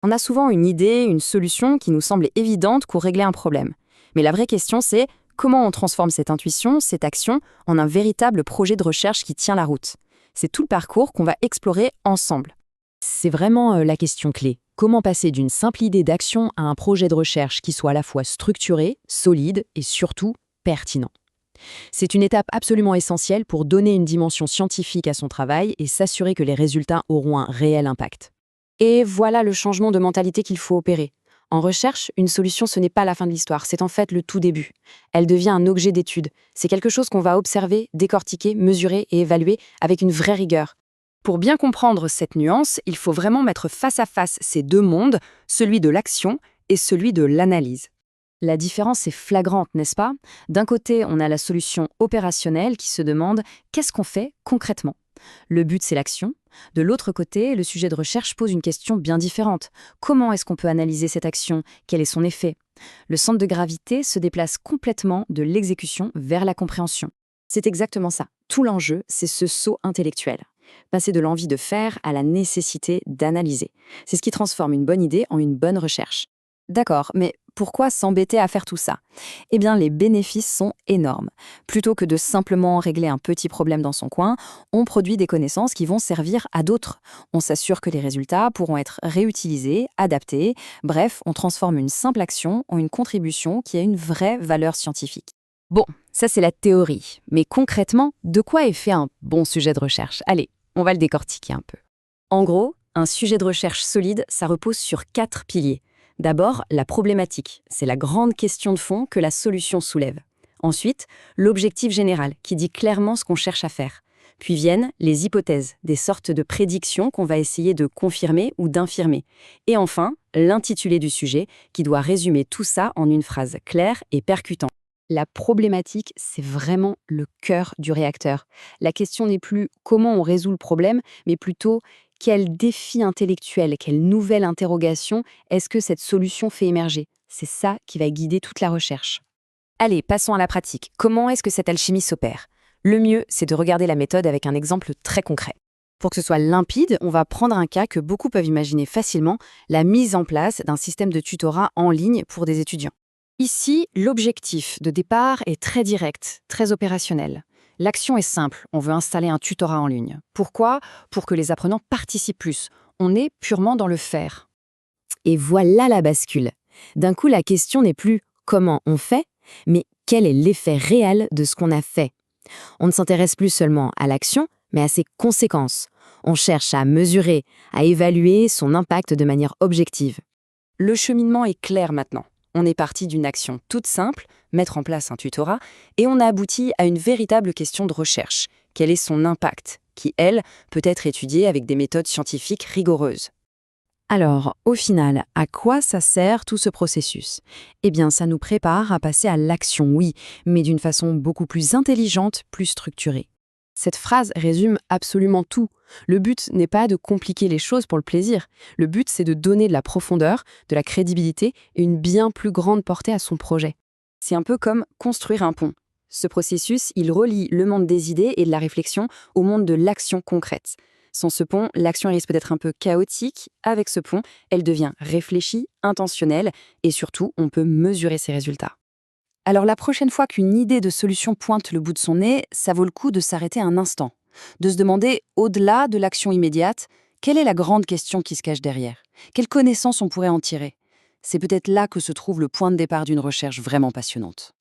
On a souvent une idée, une solution qui nous semble évidente pour régler un problème. Mais la vraie question, c'est comment on transforme cette intuition, cette action, en un véritable projet de recherche qui tient la route. C'est tout le parcours qu'on va explorer ensemble. C'est vraiment la question clé. Comment passer d'une simple idée d'action à un projet de recherche qui soit à la fois structuré, solide et surtout pertinent. C'est une étape absolument essentielle pour donner une dimension scientifique à son travail et s'assurer que les résultats auront un réel impact. Et voilà le changement de mentalité qu'il faut opérer. En recherche, une solution, ce n'est pas la fin de l'histoire, c'est en fait le tout début. Elle devient un objet d'étude. C'est quelque chose qu'on va observer, décortiquer, mesurer et évaluer avec une vraie rigueur. Pour bien comprendre cette nuance, il faut vraiment mettre face à face ces deux mondes, celui de l'action et celui de l'analyse. La différence est flagrante, n'est-ce pas? D'un côté, on a la solution opérationnelle qui se demande qu'est-ce qu'on fait concrètement? Le but, c'est l'action. De l'autre côté, le sujet de recherche pose une question bien différente. Comment est-ce qu'on peut analyser cette action? Quel est son effet? Le centre de gravité se déplace complètement de l'exécution vers la compréhension. C'est exactement ça. Tout l'enjeu, c'est ce saut intellectuel. Passer de l'envie de faire à la nécessité d'analyser. C'est ce qui transforme une bonne idée en une bonne recherche. D'accord, mais pourquoi s'embêter à faire tout ça? Eh bien, les bénéfices sont énormes. Plutôt que de simplement régler un petit problème dans son coin, on produit des connaissances qui vont servir à d'autres. On s'assure que les résultats pourront être réutilisés, adaptés. Bref, on transforme une simple action en une contribution qui a une vraie valeur scientifique. Bon, ça c'est la théorie. Mais concrètement, de quoi est fait un bon sujet de recherche? Allez, on va le décortiquer un peu. En gros, un sujet de recherche solide, ça repose sur 4 piliers. D'abord, la problématique, c'est la grande question de fond que la solution soulève. Ensuite, l'objectif général, qui dit clairement ce qu'on cherche à faire. Puis viennent les hypothèses, des sortes de prédictions qu'on va essayer de confirmer ou d'infirmer. Et enfin, l'intitulé du sujet, qui doit résumer tout ça en une phrase claire et percutante. La problématique, c'est vraiment le cœur du réacteur. La question n'est plus comment on résout le problème, mais plutôt quel défi intellectuel, quelle nouvelle interrogation est-ce que cette solution fait émerger? C'est ça qui va guider toute la recherche. Allez, passons à la pratique. Comment est-ce que cette alchimie s'opère? Le mieux, c'est de regarder la méthode avec un exemple très concret. Pour que ce soit limpide, on va prendre un cas que beaucoup peuvent imaginer facilement, la mise en place d'un système de tutorat en ligne pour des étudiants. Ici, l'objectif de départ est très direct, très opérationnel. L'action est simple, on veut installer un tutorat en ligne. Pourquoi? Pour que les apprenants participent plus. On est purement dans le faire. Et voilà la bascule. D'un coup, la question n'est plus comment on fait, mais quel est l'effet réel de ce qu'on a fait. On ne s'intéresse plus seulement à l'action, mais à ses conséquences. On cherche à mesurer, à évaluer son impact de manière objective. Le cheminement est clair maintenant. On est parti d'une action toute simple, mettre en place un tutorat, et on a abouti à une véritable question de recherche. Quel est son impact, qui, elle, peut être étudiée avec des méthodes scientifiques rigoureuses. Alors, au final, à quoi ça sert tout ce processus? Eh bien, ça nous prépare à passer à l'action, oui, mais d'une façon beaucoup plus intelligente, plus structurée. Cette phrase résume absolument tout. Le but n'est pas de compliquer les choses pour le plaisir. Le but, c'est de donner de la profondeur, de la crédibilité et une bien plus grande portée à son projet. C'est un peu comme construire un pont. Ce processus, il relie le monde des idées et de la réflexion au monde de l'action concrète. Sans ce pont, l'action risque d'être un peu chaotique. Avec ce pont, elle devient réfléchie, intentionnelle et surtout, on peut mesurer ses résultats. Alors la prochaine fois qu'une idée de solution pointe le bout de son nez, ça vaut le coup de s'arrêter un instant, de se demander, au-delà de l'action immédiate, quelle est la grande question qui se cache derrière? Quelles connaissances on pourrait en tirer? C'est peut-être là que se trouve le point de départ d'une recherche vraiment passionnante.